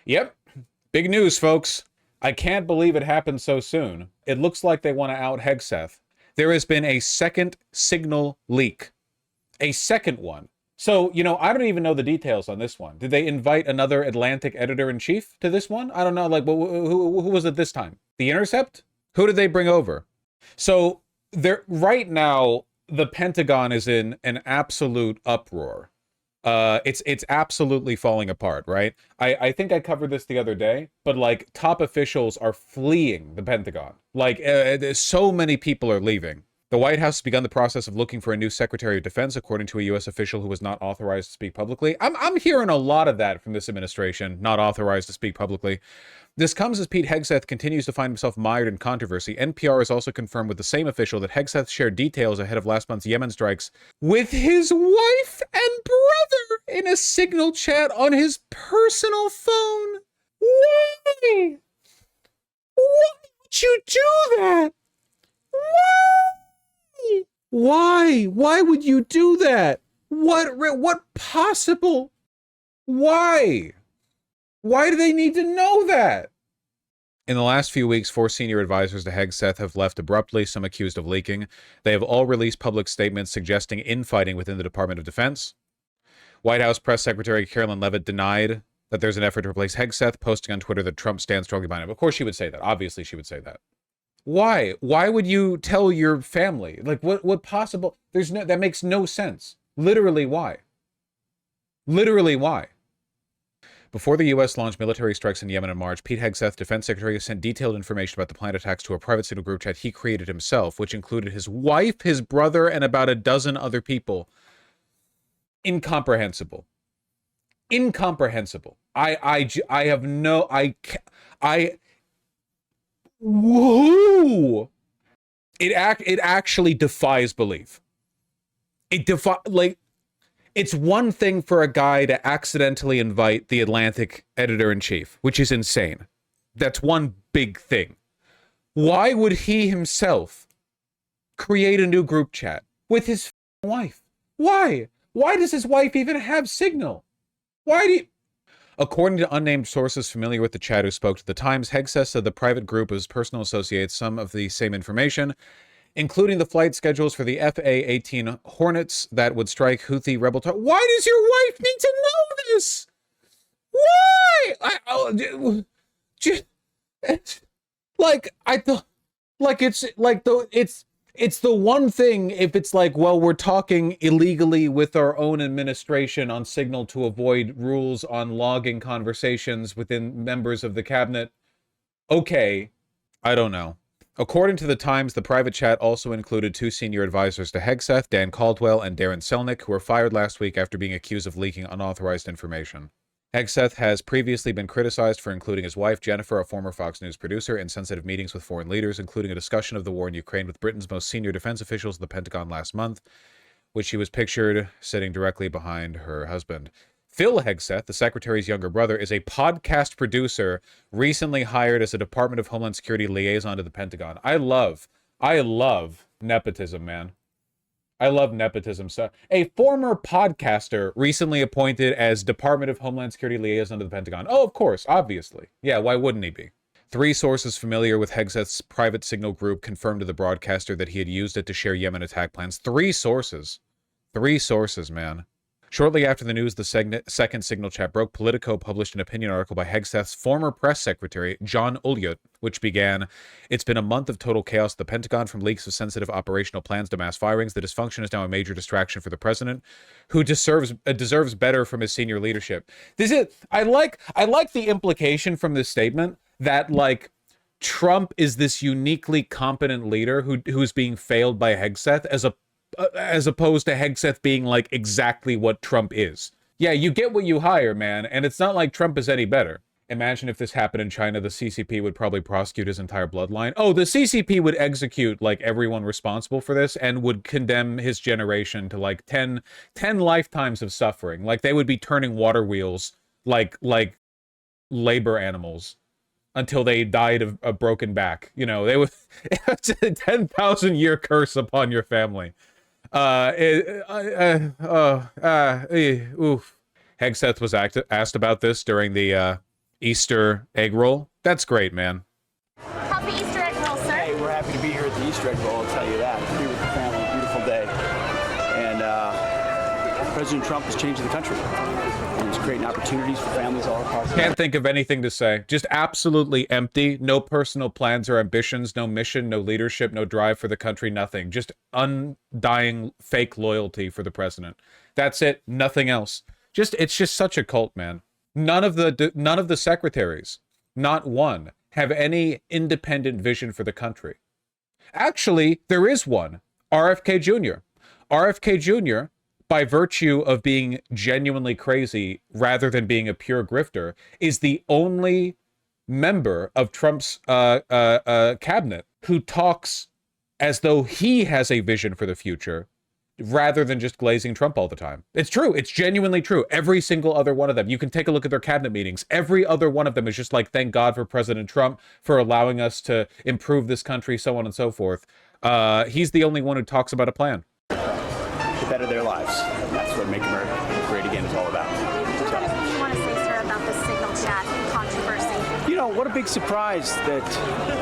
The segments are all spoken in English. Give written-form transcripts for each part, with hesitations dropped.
Yep. Big news, folks. I can't believe it happened so soon. It looks like they want to out Hegseth. There has been a second signal leak. A second one. So, I don't even know the details on this one. Did they invite another Atlantic editor-in-chief to this one? I don't know. Like, who was it this time? The Intercept? Who did they bring over? So, right now, the Pentagon is in an absolute uproar. It's absolutely falling apart, right? I think I covered this the other day, but like top officials are fleeing the Pentagon. Like so many people are leaving. The White House has begun the process of looking for a new Secretary of Defense, according to a U.S. official who was not authorized to speak publicly. I'm hearing a lot of that from this administration, not authorized to speak publicly. This comes as Pete Hegseth continues to find himself mired in controversy. NPR has also confirmed with the same official that Hegseth shared details ahead of last month's Yemen strikes with his wife and brother in a signal chat on his personal phone. Why? Why would you do that? Why? Why would you do that? What possible? Why? Why do they need to know that? In the last few weeks, 4 senior advisors to Hegseth have left abruptly, some accused of leaking. They have all released public statements suggesting infighting within the Department of Defense. White House Press Secretary Carolyn Leavitt denied that there's an effort to replace Hegseth, posting on Twitter that Trump stands strongly behind him. Of course she would say that. Obviously she would say that. Why? Why would you tell your family? Like, what possible? That makes no sense. Literally, why? Literally, why? Before the U.S. launched military strikes in Yemen in March, Pete Hegseth, Defense Secretary, sent detailed information about the planned attacks to a private signal group chat he created himself, which included his wife, his brother, and about a dozen other people. Incomprehensible. Incomprehensible. Whoa! It actually defies belief. It's one thing for a guy to accidentally invite the Atlantic editor-in-chief, which is insane. That's one big thing. Why would he himself create a new group chat with his wife? Why? Why does his wife even have Signal? Why do you... According to unnamed sources familiar with the chat who spoke to the Times, Hegseth said the private group of his personal associates some of the same information, including the flight schedules for the FA-18 Hornets that would strike Houthi rebel targets. Why does your wife need to know this? Why? It's the one thing if it's like, well, we're talking illegally with our own administration on Signal to avoid rules on logging conversations within members of the cabinet. Okay, I don't know. According to the Times, the private chat also included 2 senior advisors to Hegseth, Dan Caldwell and Darren Selnick, who were fired last week after being accused of leaking unauthorized information. Hegseth has previously been criticized for including his wife, Jennifer, a former Fox News producer, in sensitive meetings with foreign leaders, including a discussion of the war in Ukraine with Britain's most senior defense officials at the Pentagon last month, which she was pictured sitting directly behind her husband. Phil Hegseth, the secretary's younger brother, is a podcast producer recently hired as a Department of Homeland Security liaison to the Pentagon. I love nepotism, man. I love nepotism. So, a former podcaster recently appointed as Department of Homeland Security liaison to the Pentagon. Oh, of course, obviously. Yeah, why wouldn't he be? 3 sources familiar with Hegseth's private signal group confirmed to the broadcaster that he had used it to share Yemen attack plans. 3 sources. 3 sources, man. Shortly after the news, the second signal chat broke, Politico published an opinion article by Hegseth's former press secretary, John Ulyott, which began, "It's been a month of total chaos at the Pentagon, from leaks of sensitive operational plans to mass firings. The dysfunction is now a major distraction for the president, who deserves better from his senior leadership." I like the implication from this statement that, like, Trump is this uniquely competent leader who's being failed by Hegseth as opposed to Hegseth being like exactly what Trump is. Yeah, you get what you hire, man, and it's not like Trump is any better. Imagine if this happened in China, the CCP would probably prosecute his entire bloodline. Oh, the CCP would execute like everyone responsible for this and would condemn his generation to like 10 lifetimes of suffering. Like they would be turning water wheels like labor animals until they died of a broken back. You know, they would, it's a 10,000 year curse upon your family. Oof. Hegseth was asked about this during the Easter egg roll. That's great, man. Happy Easter egg roll, sir. Hey, we're happy to be here at the Easter egg roll, I'll tell you that. Here with the family, beautiful day. And President Trump is changing the country. And he's creating opportunities for families all across the country. Can't think of anything to say. Just absolutely empty. No personal plans or ambitions, no mission, no leadership, no drive for the country, nothing. Just undying fake loyalty for the president. That's it. Nothing else. It's just such a cult, man. None of the secretaries, not one, have any independent vision for the country. Actually, there is one. RFK Jr. RFK Jr., by virtue of being genuinely crazy rather than being a pure grifter, is the only member of Trump's cabinet who talks as though he has a vision for the future rather than just glazing Trump all the time. It's true. It's genuinely true. Every single other one of them. You can take a look at their cabinet meetings. Every other one of them is just like, thank God for President Trump for allowing us to improve this country, so on and so forth. He's the only one who talks about a plan. To better their lives. And that's what Make America Great Again is all about. What do you want to say, sir, about the signal chat controversy? You know, what a big surprise that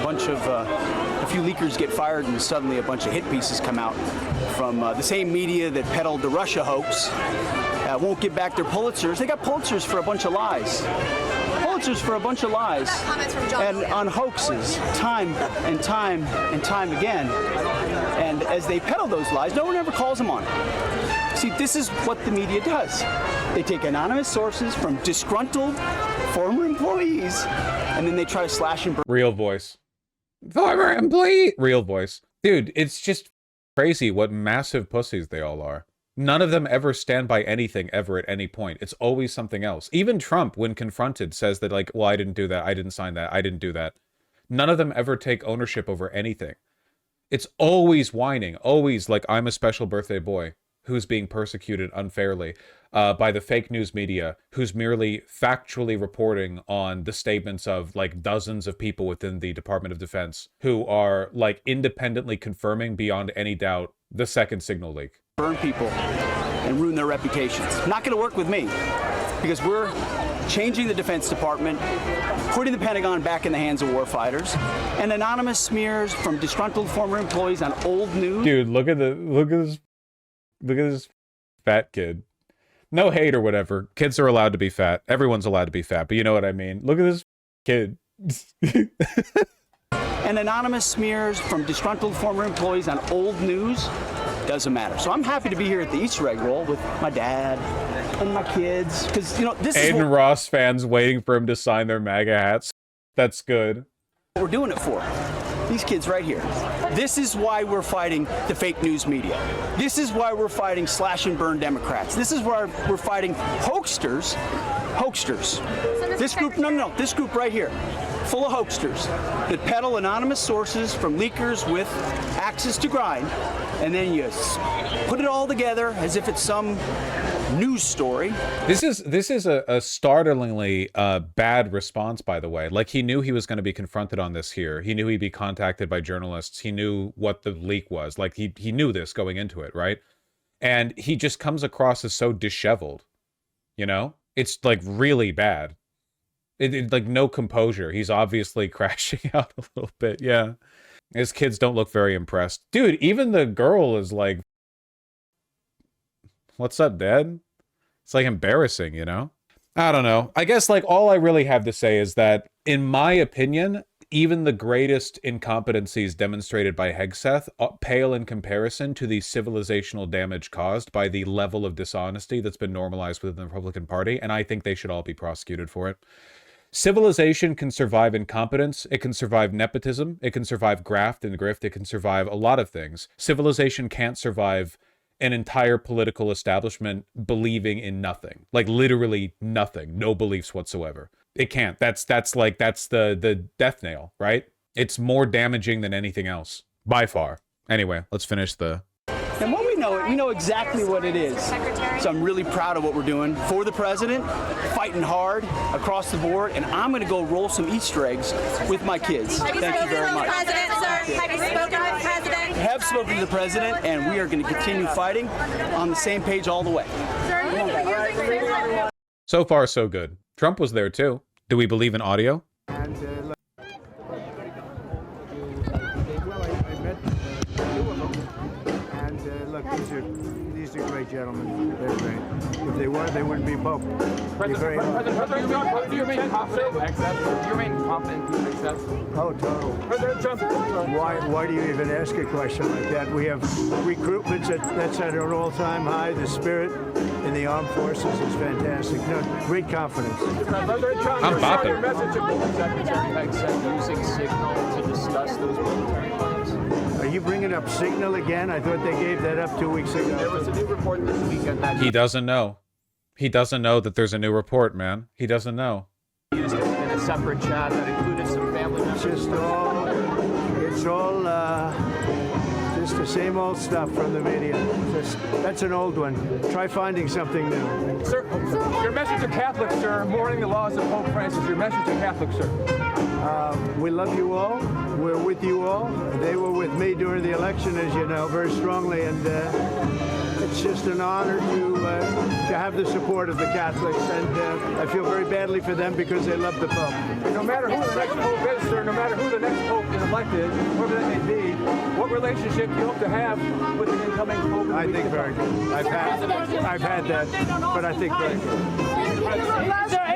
a few leakers get fired and suddenly a bunch of hit pieces come out from the same media that peddled the Russia hoax. Won't give back their Pulitzers. They got Pulitzers for a bunch of lies. Pulitzers for a bunch of lies. And on hoaxes, time and time and time again. And as they peddle those lies, no one ever calls them on it. See, this is what the media does. They take anonymous sources from disgruntled former employees, and then they try to slash and burn. Real voice. Former employee. Real voice. Dude, it's just crazy what massive pussies they all are. None of them ever stand by anything ever at any point. It's always something else. Even Trump, when confronted, says that, like, well, I didn't do that. I didn't sign that. I didn't do that. None of them ever take ownership over anything. It's always whining. Always like, I'm a special birthday boy who's being persecuted unfairly by the fake news media, who's merely factually reporting on the statements of like dozens of people within the Department of Defense who are like independently confirming beyond any doubt the second signal leak. Burn people and ruin their reputations. Not going to work with me because we're changing the Defense Department, putting the Pentagon back in the hands of warfighters, and anonymous smears from disgruntled former employees on old news. Dude, look at this fat kid. No hate or whatever. Kids are allowed to be fat. Everyone's allowed to be fat, but you know what I mean. Look at this kid. And anonymous smears from disgruntled former employees on old news. Doesn't matter. So I'm happy to be here at the Easter egg roll with my dad and my kids, because, you know, this is Aiden Ross fans waiting for him to sign their MAGA hats. That's good. what we're doing it for. These kids right here. This is why we're fighting the fake news media. This is why we're fighting slash and burn Democrats. This is why we're fighting hoaxsters. This group, no, this group right here, full of hoaxsters that peddle anonymous sources from leakers with axes to grind, and then you put it all together as if it's some news story. This is a startlingly bad response, by the way. Like, he knew he was going to be confronted on this here. He knew he'd be contacted by journalists. He knew what the leak was. Like, he knew this going into it, right? And he just comes across as so disheveled, you know? It's, like, really bad. Like, no composure. He's obviously crashing out a little bit, yeah. His kids don't look very impressed. Dude, even the girl is like, what's up, Dad? It's like embarrassing, you know? I don't know. I guess like all I really have to say is that, in my opinion, even the greatest incompetencies demonstrated by Hegseth pale in comparison to the civilizational damage caused by the level of dishonesty that's been normalized within the Republican Party, and I think they should all be prosecuted for it. Civilization can survive incompetence, it can survive nepotism, it can survive graft and grift, it can survive a lot of things. Civilization can't survive an entire political establishment believing in nothing. Like, literally nothing. No beliefs whatsoever. It can't. That's the death nail, right? It's more damaging than anything else. By far. Anyway, let's finish the... And when we know exactly what it is. So I'm really proud of what we're doing for the president, fighting hard across the board, and I'm going to go roll some Easter eggs with my kids. Thank you very much. Have you spoken to the president? I have spoken to the president, and we are going to continue fighting on the same page all the way. So far, so good. Trump was there too. Do we believe in audio? And well, I met two of them, and look, these are great gentlemen. They're great. If they weren't, they wouldn't be Pope. Do you remain confident in access? Oh, total. President Trump. Why do you even ask a question like that? We have recruitments that's at an all-time high. The spirit in the armed forces is fantastic. No, great confidence. President Trump, I'm bopping. your message to Secretary Hegseth using Signal to discuss those military plans. Are you bringing up Signal again? I thought they gave that up 2 weeks ago. There was a new report this weekend that He doesn't know. He doesn't know that there's a new report, man. He doesn't know. used in a separate chat that included some family members. It's all just the same old stuff from the media. That's an old one. Try finding something new. Sir, your message to Catholics, sir, mourning the loss of Pope Francis. Your message to Catholics, sir. We love you all. We're with you all. They were with me during the election, as you know, very strongly, and it's just an honor to have the support of the Catholics, and I feel very badly for them because they love the Pope. No matter who the next Pope is, sir, no matter who the next Pope is elected, whoever that may be, what relationship do you hope to have with the incoming Pope? I think very good. I've had that, but I think very good.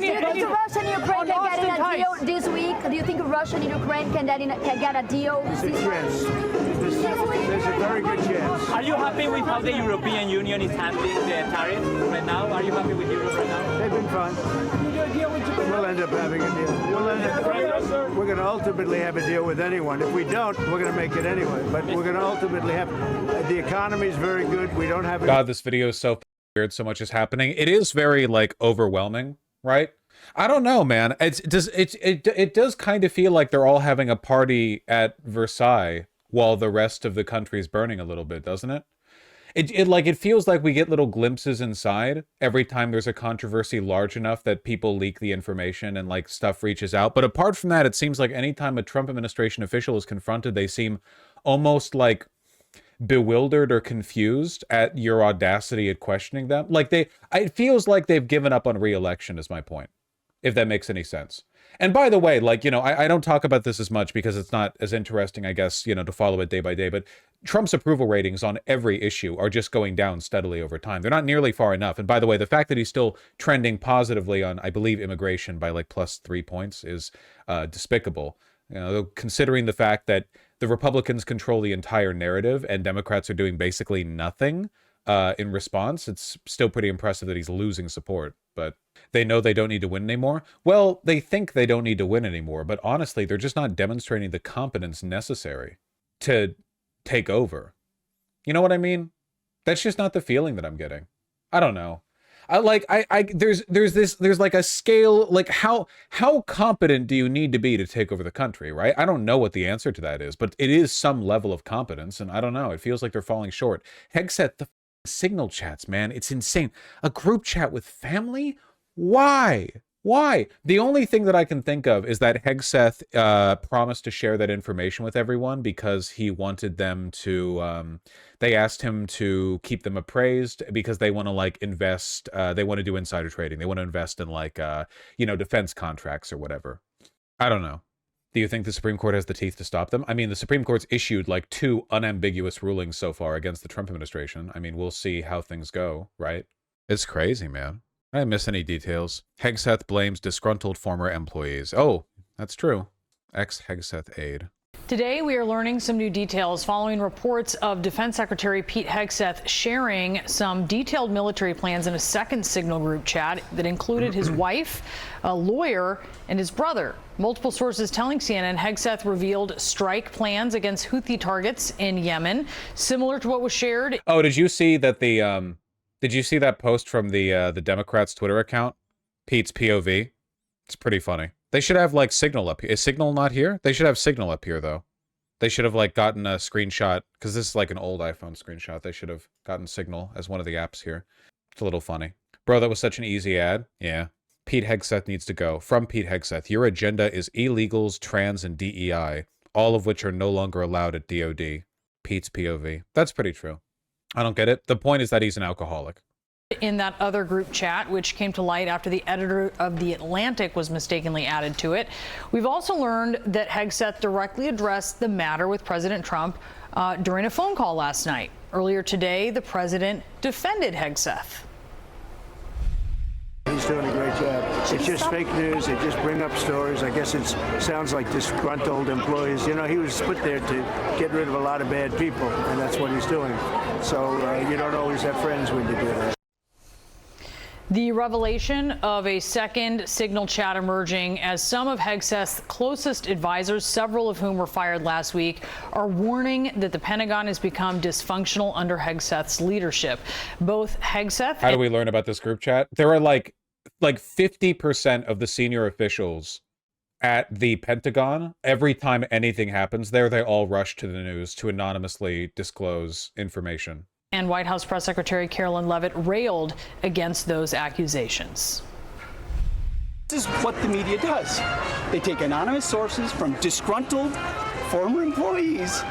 If Russia and Ukraine can get in a deal this week, do you think Russia and Ukraine can get a deal? There's a chance. There's a very good chance. Are you happy with how the European Union is handling the tariff right now? Are you happy with Europe right now? They've been fun. We'll end up having a deal. We're going to ultimately have a deal with anyone. If we don't, we're going to make it anyway. But we're going to ultimately have. The economy is very good. We don't have. God, this video is so weird. So much is happening. It is very like overwhelming, right? I don't know, man. It does kind of feel like they're all having a party at Versailles while the rest of the country is burning a little bit, doesn't it? It feels like we get little glimpses inside every time there's a controversy large enough that people leak the information and like stuff reaches out. But apart from that, it seems like anytime a Trump administration official is confronted, they seem almost like bewildered or confused at your audacity at questioning them. Like it feels like they've given up on re-election is my point, if that makes any sense. And by the way, like, you know, I don't talk about this as much because it's not as interesting, I guess, you know, to follow it day by day, but Trump's approval ratings on every issue are just going down steadily over time. They're not nearly far enough. And by the way, the fact that he's still trending positively on, I believe, immigration by like +3 points is despicable. You know, considering the fact that the Republicans control the entire narrative and Democrats are doing basically nothing in response, it's still pretty impressive that he's losing support. But they know they don't need to win anymore. Well, they think they don't need to win anymore, but honestly, they're just not demonstrating the competence necessary to take over. You know what I mean? That's just not the feeling that I'm getting. I don't know. There's like a scale, like how competent do you need to be to take over the country, right? I don't know what the answer to that is, but it is some level of competence, and I don't know. It feels like they're falling short. Hegseth, the Signal chats, man, it's insane. A group chat with family? Why? Why? The only thing that I can think of is that Hegseth promised to share that information with everyone because he wanted them to, they asked him to keep them appraised because they want to like invest, they want to do insider trading. They want to invest in like, you know, defense contracts or whatever. I don't know. Do you think the Supreme Court has the teeth to stop them? I mean, the Supreme Court's issued like 2 unambiguous rulings so far against the Trump administration. I mean, we'll see how things go, right? It's crazy, man. I didn't miss any details. Hegseth blames disgruntled former employees. Oh, that's true. Ex-Hegseth aide. Today, we are learning some new details following reports of Defense Secretary Pete Hegseth sharing some detailed military plans in a second Signal group chat that included his wife, a lawyer, and his brother. Multiple sources telling CNN Hegseth revealed strike plans against Houthi targets in Yemen, similar to what was shared. Oh, did you see that did you see that post from the Democrats' Twitter account? Pete's POV. It's pretty funny. They should have like Signal up here. Is Signal not here? They should have Signal up here though. They should have like gotten a screenshot because this is like an old iPhone screenshot. They should have gotten Signal as one of the apps here. It's a little funny. Bro, that was such an easy ad. Yeah. Pete Hegseth needs to go. From Pete Hegseth, your agenda is illegals, trans, and DEI, all of which are no longer allowed at DOD. Pete's POV. That's pretty true. I don't get it. The point is that he's an alcoholic. in that other group chat, which came to light after the editor of The Atlantic was mistakenly added to it. We've also learned that Hegseth directly addressed the matter with President Trump during a phone call last night. Earlier today, the president defended Hegseth. He's doing a great job. It's just fake news. They just bring up stories. I guess it sounds like disgruntled employees. You know, he was put there to get rid of a lot of bad people, and that's what he's doing. So you don't always have friends when you do that. The revelation of a second signal chat emerging as some of Hegseth's closest advisors, several of whom were fired last week, are warning that the Pentagon has become dysfunctional under Hegseth's leadership. Both Hegseth. How do we learn about this group chat? There are like 50% of the senior officials at the Pentagon. Every time anything happens there, they all rush to the news to anonymously disclose information. And White House Press Secretary Carolyn Leavitt railed against those accusations. This is what the media does. They take anonymous sources from disgruntled former employees,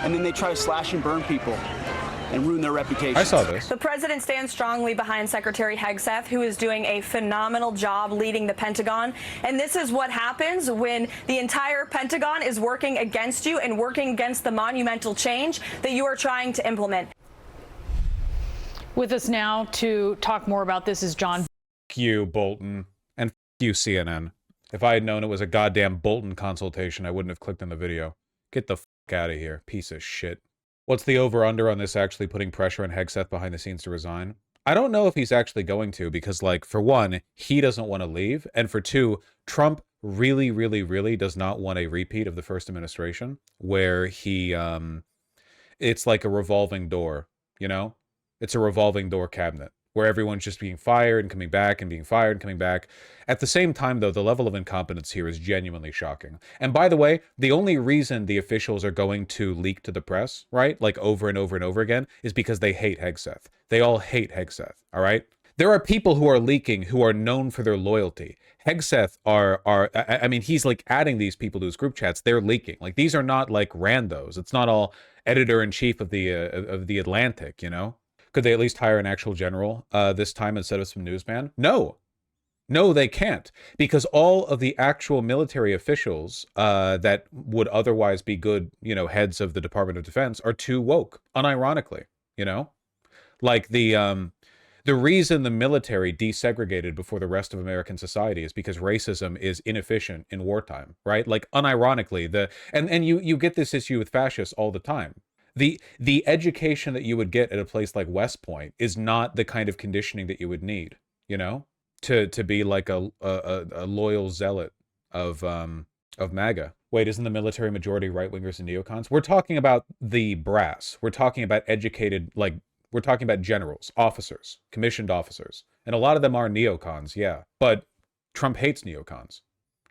and then they try to slash and burn people and ruin their reputation. I saw this. The president stands strongly behind Secretary Hegseth, who is doing a phenomenal job leading the Pentagon. And this is what happens when the entire Pentagon is working against you and working against the monumental change that you are trying to implement. With us now to talk more about this is John. F you, Bolton, and f you, CNN. If I had known it was a goddamn Bolton consultation, I wouldn't have clicked on the video. Get the f out of here, piece of shit. What's the over-under on this actually putting pressure on Hegseth behind the scenes to resign? I don't know if he's actually going to, because, like, for one, he doesn't want to leave, and for two, Trump really, really, really does not want a repeat of the first administration, where he, it's like a revolving door, you know? It's a revolving door cabinet where everyone's just being fired and coming back and being fired and coming back. At the same time, though, the level of incompetence here is genuinely shocking. And by the way, the only reason the officials are going to leak to the press, right, like over and over and over again, is because they hate Hegseth. They all hate Hegseth, all right? There are people who are leaking who are known for their loyalty. Hegseth I mean, he's like adding these people to his group chats. They're leaking. Like, these are not like randos. It's not all editor-in-chief of the Atlantic, you know? Could they at least hire an actual general this time instead of some newsman? No. No, they can't. Because all of the actual military officials that would otherwise be good, you know, heads of the Department of Defense are too woke, unironically, you know? Like the reason the military desegregated before the rest of American society is because racism is inefficient in wartime, right? Like, unironically, and you get this issue with fascists all the time. The education that you would get at a place like West Point is not the kind of conditioning that you would need, you know, to be like a loyal zealot of MAGA. Wait, isn't the military majority right-wingers and neocons? We're talking about the brass. We're talking about educated, like, we're talking about generals, officers, commissioned officers. And a lot of them are neocons, yeah. But Trump hates neocons.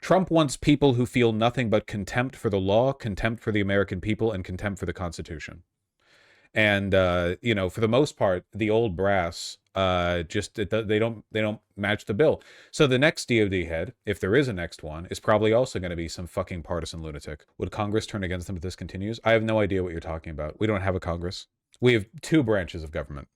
Trump wants people who feel nothing but contempt for the law, contempt for the American people, and contempt for the Constitution. And you know, for the most part, the old brass they don't match the bill. So the next DOD head, if there is a next one, is probably also going to be some fucking partisan lunatic. Would Congress turn against them if this continues? I have no idea what you're talking about. We don't have a Congress. We have two branches of government.